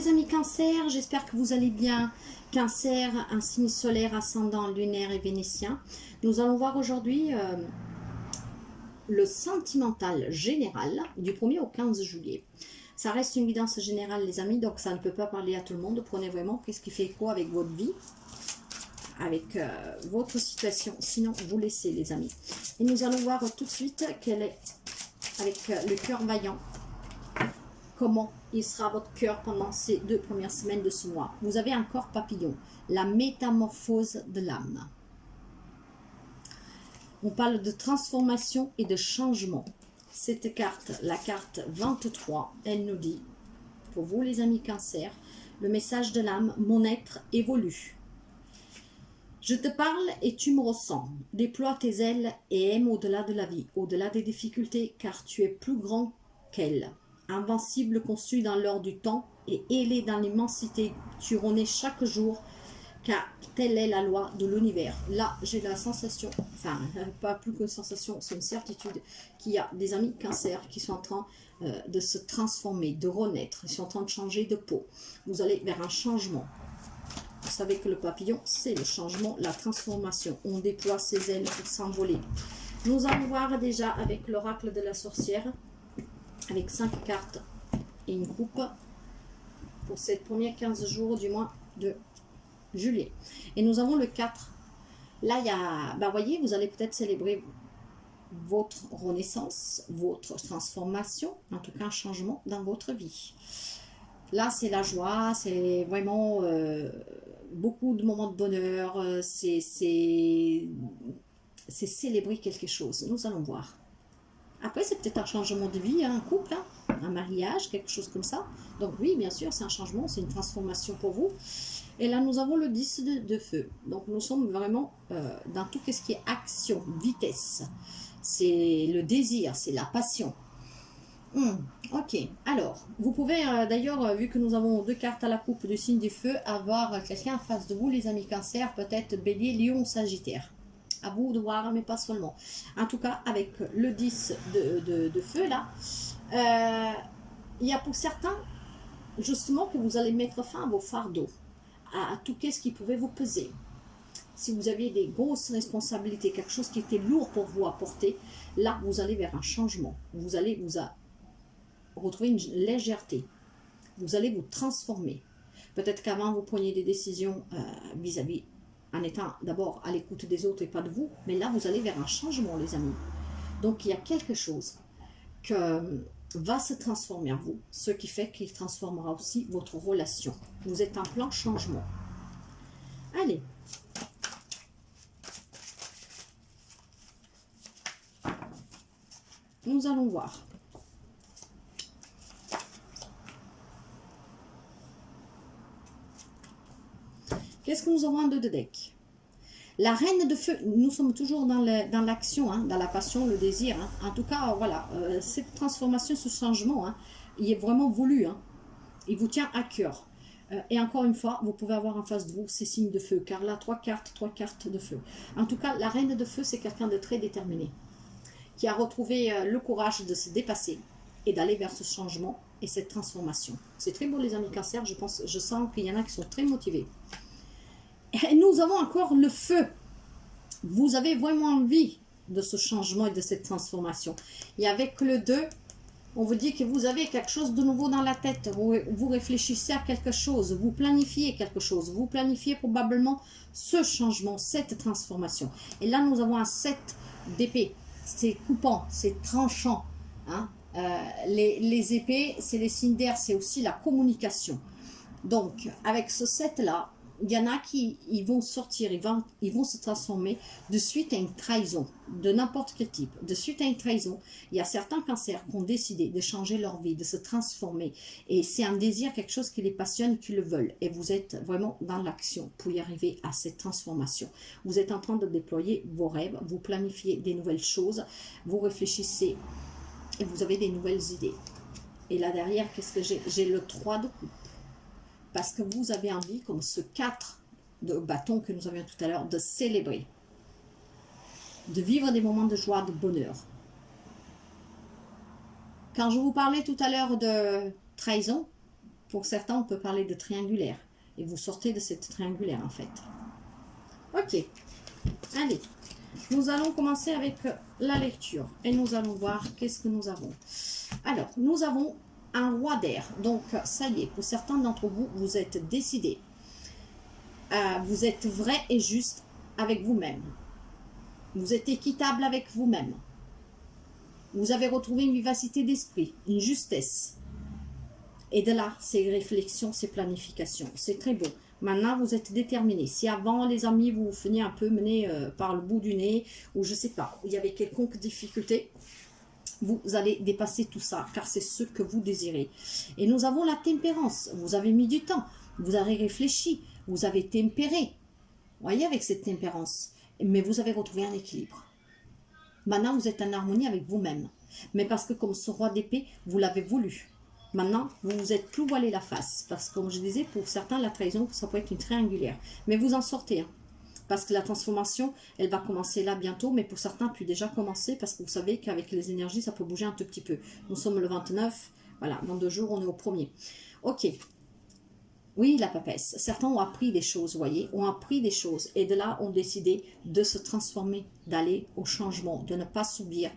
les amis Cancer, j'espère que vous allez bien. Cancer, un signe solaire, ascendant, lunaire et vénitien. Nous allons voir aujourd'hui le sentimental général du 1er au 15 juillet. Ça reste une guidance générale les amis, donc ça ne peut pas parler à tout le monde. Prenez vraiment qu'est-ce qui fait quoi avec votre vie, avec votre situation. Sinon, vous laissez les amis. Et nous allons voir tout de suite quel est, avec le cœur vaillant, comment il sera votre cœur pendant ces 2 premières semaines de ce mois. Vous avez un corps papillon, la métamorphose de l'âme. On parle de transformation et de changement. Cette carte, la carte 23, elle nous dit, pour vous les amis Cancer, le message de l'âme, mon être évolue. Je te parle et tu me ressens. Déploie tes ailes et aime au-delà de la vie, au-delà des difficultés, car tu es plus grand qu'elle. Invincible, construit dans l'heure du temps et ailé dans l'immensité, tu renais chaque jour, car telle est la loi de l'univers. Là, j'ai la sensation, enfin, pas plus qu'une sensation, c'est une certitude qu'il y a des amis Cancer qui sont en train de se transformer, de renaître. Ils sont en train de changer de peau. Vous allez vers un changement. Vous savez que le papillon, c'est le changement, la transformation. On déploie ses ailes pour s'envoler. Nous allons voir déjà avec l'oracle de la sorcière, avec 5 cartes et une coupe, pour cette première 15 jours du mois de juillet. Et nous avons le 4. Là, il y a, ben, voyez, vous allez peut-être célébrer votre renaissance, votre transformation, en tout cas un changement dans votre vie. Là, c'est la joie, c'est vraiment beaucoup de moments de bonheur, c'est célébrer quelque chose. Nous allons voir. Après, c'est peut-être un changement de vie, hein, un couple, hein, un mariage, quelque chose comme ça. Donc oui, bien sûr, c'est un changement, c'est une transformation pour vous. Et là, nous avons le 10 de feu. Donc nous sommes vraiment dans tout ce qui est action, vitesse. C'est le désir, c'est la passion. Ok, alors, vous pouvez d'ailleurs, vu que nous avons 2 cartes à la coupe du signe du feu, avoir quelqu'un en face de vous, les amis Cancer, peut-être Bélier, Lion, Sagittaire. À vous de voir, mais pas seulement. En tout cas, avec le 10 de feu, là, il y a pour certains, justement, que vous allez mettre fin à vos fardeaux, à tout ce qui pouvait vous peser. Si vous aviez des grosses responsabilités, quelque chose qui était lourd pour vous à porter, là, vous allez vers un changement. Vous allez vous retrouver une légèreté. Vous allez vous transformer. Peut-être qu'avant, vous preniez des décisions vis-à-vis en étant d'abord à l'écoute des autres et pas de vous, mais là, vous allez vers un changement, les amis. Donc, il y a quelque chose que va se transformer en vous, ce qui fait qu'il transformera aussi votre relation. Vous êtes en plein changement. Allez. Nous allons voir. Qu'est-ce que nous avons en 2 de deck? La reine de feu, nous sommes toujours dans l'action, hein, dans la passion, le désir. Hein. En tout cas, voilà, cette transformation, ce changement, hein, il est vraiment voulu. Hein. Il vous tient à cœur. Et encore une fois, vous pouvez avoir en face de vous ces signes de feu, car là, 3 cartes de feu. En tout cas, la reine de feu, c'est quelqu'un de très déterminé, qui a retrouvé le courage de se dépasser et d'aller vers ce changement et cette transformation. C'est très beau les amis Cancer, je sens qu'il y en a qui sont très motivés. Et nous avons encore le feu. Vous avez vraiment envie de ce changement et de cette transformation. Et avec le 2, on vous dit que vous avez quelque chose de nouveau dans la tête. Vous réfléchissez à quelque chose, vous planifiez quelque chose. Vous planifiez probablement ce changement, cette transformation. Et là, nous avons un 7 d'épée. C'est coupant, c'est tranchant. Hein. Les épées, c'est les signes d'air, c'est aussi la communication. Donc, avec ce 7-là, il y en a qui ils vont sortir, ils vont se transformer de suite à une trahison, de n'importe quel type. De suite à une trahison, il y a certains cancers qui ont décidé de changer leur vie, de se transformer. Et c'est un désir, quelque chose qui les passionne, qui le veulent. Et vous êtes vraiment dans l'action pour y arriver à cette transformation. Vous êtes en train de déployer vos rêves, vous planifiez des nouvelles choses, vous réfléchissez et vous avez des nouvelles idées. Et là derrière, qu'est-ce que j'ai? J'ai le 3 de coupe. Parce que vous avez envie, comme ce 4 de bâton que nous avions tout à l'heure, de célébrer, de vivre des moments de joie, de bonheur. Quand je vous parlais tout à l'heure de trahison, Pour certains, on peut parler de triangulaire. Et vous sortez de cette triangulaire, en fait. Ok. Allez. Nous allons commencer avec la lecture. Et nous allons voir qu'est-ce que nous avons. Alors, nous avons un roi d'air. Donc, ça y est, pour certains d'entre vous, vous êtes décidés. Vous êtes vrai et juste avec vous-même. Vous êtes équitable avec vous-même. Vous avez retrouvé une vivacité d'esprit, une justesse. Et de là, c'est réflexion, c'est planification. C'est très beau. Maintenant, vous êtes déterminé. Si avant, les amis, vous vous veniez un peu mener par le bout du nez, ou je ne sais pas, il y avait quelconque difficulté, vous allez dépasser tout ça, car c'est ce que vous désirez. Et nous avons la tempérance. Vous avez mis du temps, vous avez réfléchi, vous avez tempéré. Vous voyez, avec cette tempérance. Mais vous avez retrouvé un équilibre. Maintenant, vous êtes en harmonie avec vous-même. Mais parce que comme ce roi d'épée, vous l'avez voulu. Maintenant, vous vous êtes plus voilé la face. Parce que comme je disais, pour certains, la trahison, ça peut être une triangulaire. Mais vous en sortez. Hein. Parce que la transformation, elle va commencer là bientôt. Mais pour certains, puis déjà commencer. Parce que vous savez qu'avec les énergies, ça peut bouger un tout petit peu. Nous sommes le 29. Voilà, dans 2 jours, on est au 1er. Ok. Oui, la papesse. Certains ont appris des choses, vous voyez, ont appris des choses. Et de là, ont décidé de se transformer, d'aller au changement, de ne pas subir,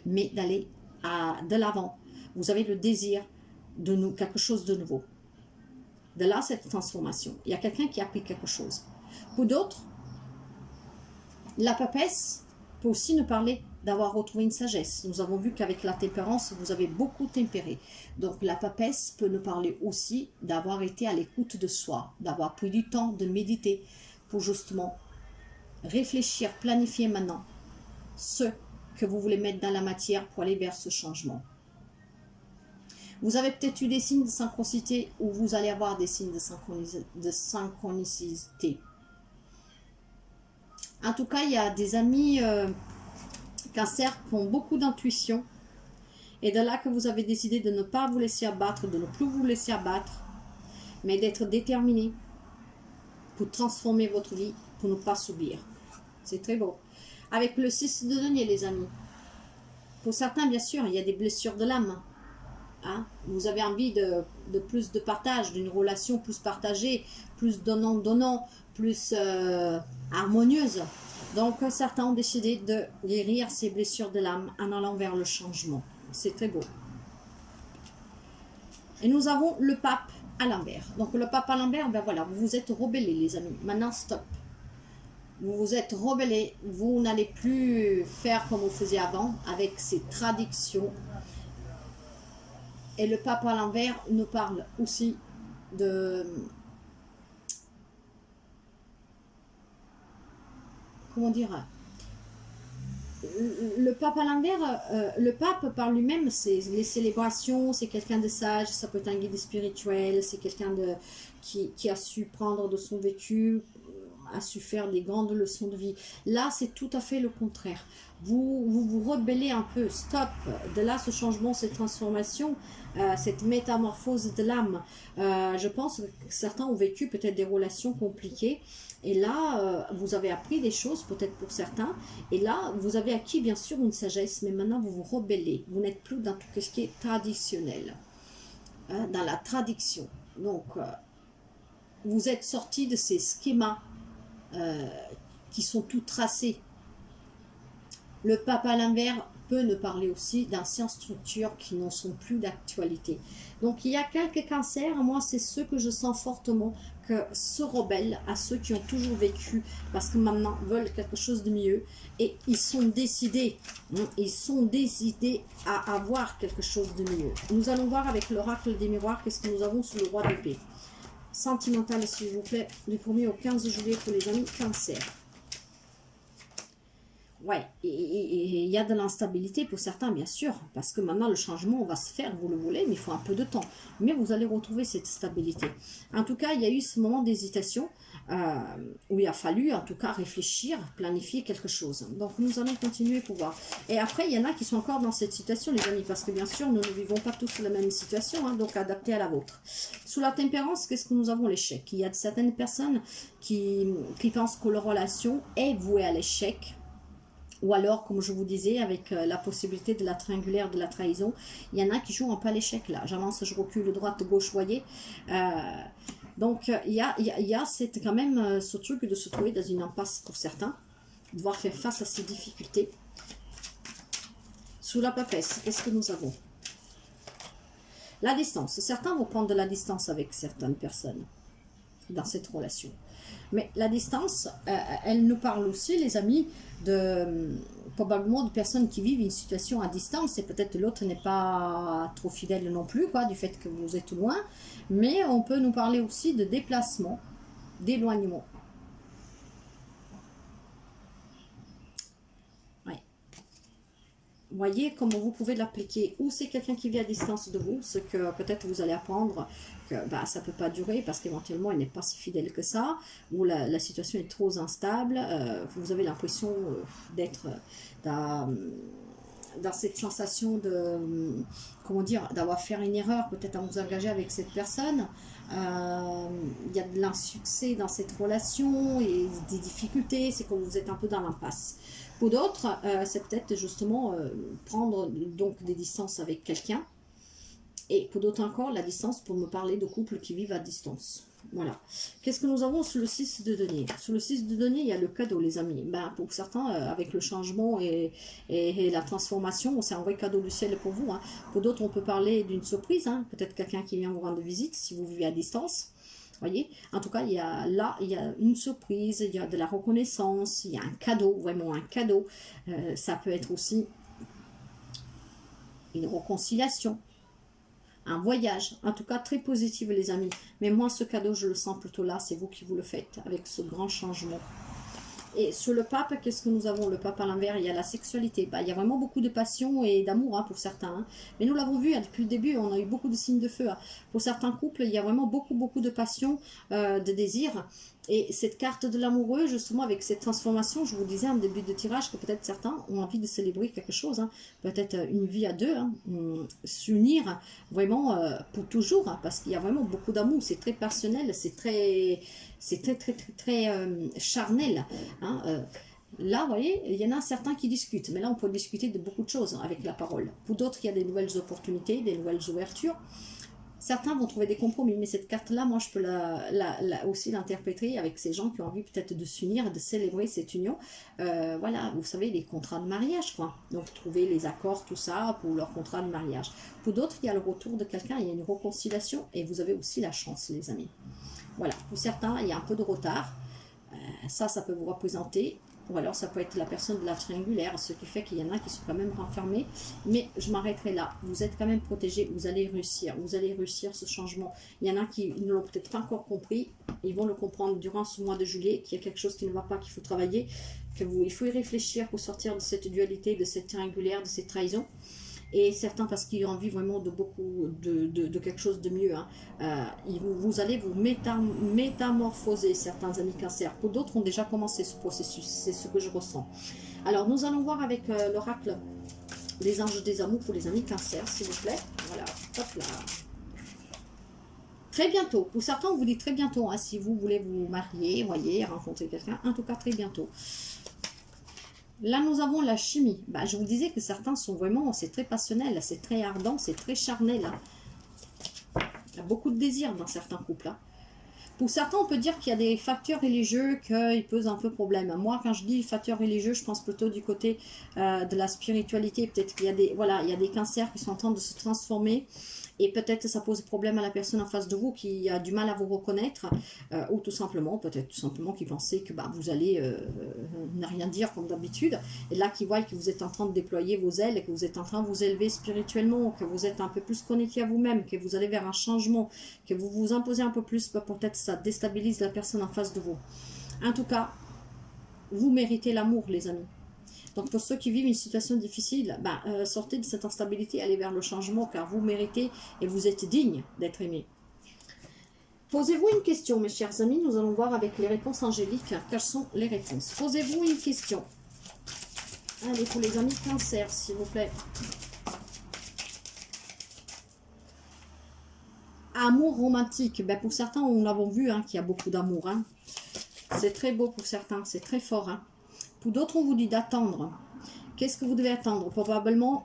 mais d'aller de l'avant. Vous avez le désir de quelque chose de nouveau. De là, cette transformation. Il y a quelqu'un qui a appris quelque chose. Pour d'autres, la papesse peut aussi nous parler d'avoir retrouvé une sagesse. Nous avons vu qu'avec la tempérance, vous avez beaucoup tempéré. Donc la papesse peut nous parler aussi d'avoir été à l'écoute de soi, d'avoir pris du temps de méditer pour justement réfléchir, planifier maintenant ce que vous voulez mettre dans la matière pour aller vers ce changement. Vous avez peut-être eu des signes de synchronicité ou vous allez avoir des signes de synchronicité. En tout cas, il y a des amis Cancer qui ont beaucoup d'intuition. Et de là que vous avez décidé de ne pas vous laisser abattre, de ne plus vous laisser abattre, mais d'être déterminé pour transformer votre vie, pour ne pas subir. C'est très beau. Avec le 6 de denier, les amis. Pour certains, bien sûr, il y a des blessures de l'âme. Hein? Vous avez envie de plus de partage, d'une relation plus partagée, plus donnant-donnant, plus harmonieuse. Donc, certains ont décidé de guérir ces blessures de l'âme en allant vers le changement. C'est très beau. Et nous avons le pape à l'envers. Donc, le pape à l'envers, ben voilà, vous vous êtes rebellés, les amis. Maintenant, stop. Vous vous êtes rebellés. Vous n'allez plus faire comme vous faisiez avant, avec ces traditions. Et le pape à l'envers nous parle aussi de... Comment dire, le pape à l'envers, le pape par lui-même, c'est les célébrations, c'est quelqu'un de sage, ça peut être un guide spirituel, c'est quelqu'un qui a su prendre de son vécu, a su faire des grandes leçons de vie. Là, c'est tout à fait le contraire. Vous rebellez un peu, stop. De là, ce changement, cette transformation, cette métamorphose de l'âme. Je pense que certains ont vécu peut-être des relations compliquées. Et là, vous avez appris des choses, peut-être pour certains. Et là, vous avez acquis bien sûr une sagesse, mais maintenant vous vous rebellez. Vous n'êtes plus dans tout ce qui est traditionnel, dans la tradition. Donc, vous êtes sorti de ces schémas qui sont tout tracés. Le pape à l'envers peut nous parler aussi d'anciennes structures qui n'en sont plus d'actualité. Donc il y a quelques cancers, moi c'est ceux que je sens fortement que se rebellent à ceux qui ont toujours vécu parce que maintenant veulent quelque chose de mieux et ils sont décidés, à avoir quelque chose de mieux. Nous allons voir avec l'oracle des miroirs qu'est-ce que nous avons sous le roi d'épée. Sentimental s'il vous plaît, du 1er au 15 juillet pour les amis cancer. Ouais, et il y a de l'instabilité pour certains, bien sûr, parce que maintenant le changement va se faire, vous le voulez, mais il faut un peu de temps. Mais vous allez retrouver cette stabilité. En tout cas, il y a eu ce moment d'hésitation où il a fallu, en tout cas, réfléchir, planifier quelque chose. Donc, nous allons continuer pour voir. Et après, il y en a qui sont encore dans cette situation, les amis, parce que bien sûr, nous ne vivons pas tous la même situation, hein, donc adaptée à la vôtre. Sous la tempérance, qu'est-ce que nous avons? L'échec. Il y a certaines personnes qui pensent que leur relation est vouée à l'échec. Ou alors, comme je vous disais, avec la possibilité de la triangulaire, de la trahison, il y en a qui jouent un peu à l'échec là. J'avance, je recule, droite, gauche, voyez. Donc, il y a quand même ce truc de se trouver dans une impasse pour certains, devoir faire face à ces difficultés. Sous la papesse, qu'est-ce que nous avons? La distance. Certains vont prendre de la distance avec certaines personnes dans cette relation. Mais la distance, elle nous parle aussi, les amis, probablement de personnes qui vivent une situation à distance, et peut-être l'autre n'est pas trop fidèle non plus, quoi, du fait que vous êtes loin. Mais on peut nous parler aussi de déplacement, d'éloignement. Voyez comment vous pouvez l'appliquer. Ou c'est quelqu'un qui vit à distance de vous, ce que peut-être vous allez apprendre que bah, ça ne peut pas durer parce qu'éventuellement il n'est pas si fidèle que ça, ou la situation est trop instable, vous avez l'impression d'être dans cette sensation de, comment dire, d'avoir fait une erreur, peut-être à vous engager avec cette personne. Il y a de l'insuccès dans cette relation et des difficultés, c'est comme vous êtes un peu dans l'impasse. Pour d'autres, c'est peut-être justement prendre donc des distances avec quelqu'un. Et pour d'autres encore, la distance pour me parler de couples qui vivent à distance. Voilà. Qu'est-ce que nous avons sous le 6 de denier? Sous le 6 de denier, il y a le cadeau, les amis. Ben, pour certains, avec le changement et la transformation, c'est un vrai cadeau du ciel pour vous. Hein. Pour d'autres, on peut parler d'une surprise. Hein. Peut-être quelqu'un qui vient vous rendre visite si vous vivez à distance. Voyez, en tout cas, il y a une surprise, il y a de la reconnaissance, il y a un cadeau, vraiment un cadeau. Ça peut être aussi une réconciliation, un voyage, en tout cas très positif les amis. Mais moi, ce cadeau, je le sens plutôt là, c'est vous qui vous le faites avec ce grand changement. Et sur le pape, qu'est-ce que nous avons? Le pape à l'envers, il y a la sexualité. Bah, il y a vraiment beaucoup de passion et d'amour hein, pour certains. Hein. Mais nous l'avons vu hein, depuis le début, on a eu beaucoup de signes de feu. Hein. Pour certains couples, il y a vraiment beaucoup de passion, de désir. Et cette carte de l'amoureux, justement, avec cette transformation, je vous disais en début de tirage que peut-être certains ont envie de célébrer quelque chose. Hein. Peut-être une vie à deux, hein, s'unir vraiment pour toujours. Hein, parce qu'il y a vraiment beaucoup d'amour, c'est très passionnel, c'est très charnel. Hein, là, vous voyez, il y en a certains qui discutent, mais là, on peut discuter de beaucoup de choses hein, avec la parole. Pour d'autres, il y a des nouvelles opportunités, des nouvelles ouvertures. Certains vont trouver des compromis, mais cette carte-là, moi, je peux aussi l'interpréter avec ces gens qui ont envie peut-être de s'unir, de célébrer cette union. Voilà, vous savez, les contrats de mariage, quoi. Donc, trouver les accords, tout ça, pour leur contrat de mariage. Pour d'autres, il y a le retour de quelqu'un, il y a une réconciliation, et vous avez aussi la chance, les amis. Voilà, pour certains, il y a un peu de retard. Ça peut vous représenter. Ou alors, ça peut être la personne de la triangulaire, ce qui fait qu'il y en a qui sont quand même renfermés. Mais je m'arrêterai là. Vous êtes quand même protégés. Vous allez réussir. Vous allez réussir ce changement. Il y en a qui ne l'ont peut-être pas encore compris. Ils vont le comprendre durant ce mois de juillet, qu'il y a quelque chose qui ne va pas, qu'il faut travailler. Il faut y réfléchir pour sortir de cette dualité, de cette triangulaire, de cette trahison. Et certains parce qu'ils ont envie vraiment de quelque chose de mieux. Hein. Vous allez vous métamorphoser, certains amis cancer. Pour d'autres ont déjà commencé ce processus, c'est ce que je ressens. Alors nous allons voir avec l'oracle des anges des amours pour les amis cancer, s'il vous plaît. Voilà, hop là. Très bientôt, pour certains on vous dit très bientôt, hein, si vous voulez vous marier, voyez, rencontrer quelqu'un, en tout cas très bientôt. Là, nous avons la chimie. Bah, je vous disais que certains sont vraiment, c'est très passionnel, c'est très ardent, c'est très charnel. Il y a beaucoup de désir dans certains couples. Hein. Pour certains, on peut dire qu'il y a des facteurs religieux qui posent un peu problème. Moi, quand je dis facteurs religieux, je pense plutôt du côté de la spiritualité. Peut-être qu'il y a il y a des cancers qui sont en train de se transformer. Et peut-être ça pose problème à la personne en face de vous qui a du mal à vous reconnaître, ou tout simplement, peut-être tout simplement qui pensait que bah, vous allez ne rien dire comme d'habitude, et là qui voit que vous êtes en train de déployer vos ailes, que vous êtes en train de vous élever spirituellement, que vous êtes un peu plus connecté à vous-même, que vous allez vers un changement, que vous vous imposez un peu plus, bah, peut-être ça déstabilise la personne en face de vous. En tout cas, vous méritez l'amour, les amis. Donc pour ceux qui vivent une situation difficile, sortez de cette instabilité, allez vers le changement car vous méritez et vous êtes digne d'être aimé. Posez-vous une question mes chers amis, nous allons voir avec les réponses angéliques quelles sont les réponses. Posez-vous une question. Allez pour les amis cancer s'il vous plaît. Amour romantique, pour certains on l'avons vu hein, qu'il y a beaucoup d'amour. Hein. C'est très beau pour certains, c'est très fort. Hein. Pour d'autres, on vous dit d'attendre. Qu'est-ce que vous devez attendre? Probablement,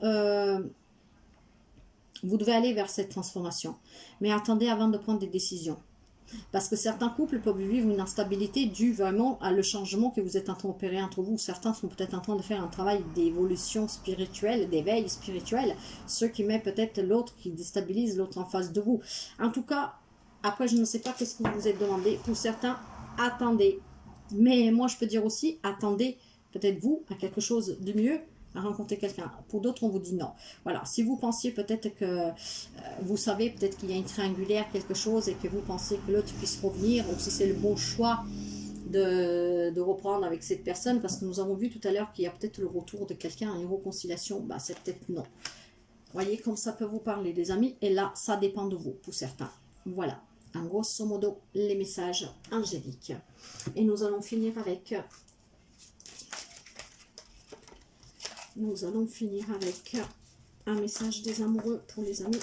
vous devez aller vers cette transformation. Mais attendez avant de prendre des décisions. Parce que certains couples peuvent vivre une instabilité due vraiment à le changement que vous êtes en train d'opérer entre vous. Certains sont peut-être en train de faire un travail d'évolution spirituelle, d'éveil spirituel. Ceux qui mettent peut-être l'autre, qui déstabilise l'autre en face de vous. En tout cas, après je ne sais pas qu'est-ce que vous vous êtes demandé. Pour certains, attendez. Mais moi je peux dire aussi, attendez peut-être vous à quelque chose de mieux, à rencontrer quelqu'un. Pour d'autres, on vous dit non. Voilà, si vous pensiez peut-être que, vous savez peut-être qu'il y a une triangulaire, quelque chose, et que vous pensez que l'autre puisse revenir, ou si c'est le bon choix de reprendre avec cette personne, parce que nous avons vu tout à l'heure qu'il y a peut-être le retour de quelqu'un, une réconciliation, bah, c'est peut-être non. Voyez comme ça peut vous parler, les amis, et là, ça dépend de vous, pour certains. Voilà, en grosso modo, les messages angéliques. Et nous allons finir avec... Nous allons finir avec un message des amoureux pour les amis.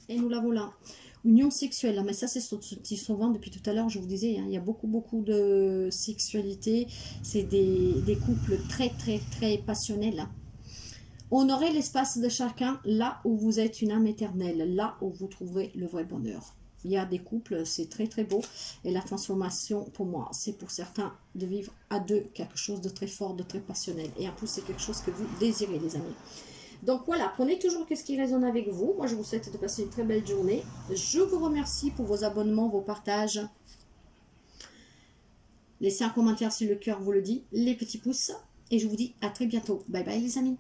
Et nous l'avons là. Union sexuelle. Mais ça, c'est souvent, depuis tout à l'heure, je vous disais, hein, il y a beaucoup de sexualité. C'est des couples très passionnels. Honorez l'espace de chacun là où vous êtes une âme éternelle. Là où vous trouverez le vrai bonheur. Il y a des couples, c'est très beau. Et la transformation, pour moi, c'est pour certains de vivre à deux quelque chose de très fort, de très passionnel. Et en plus, c'est quelque chose que vous désirez, les amis. Donc voilà, prenez toujours ce qui résonne avec vous. Moi, je vous souhaite de passer une très belle journée. Je vous remercie pour vos abonnements, vos partages. Laissez un commentaire si le cœur vous le dit. Les petits pouces. Et je vous dis à très bientôt. Bye bye, les amis.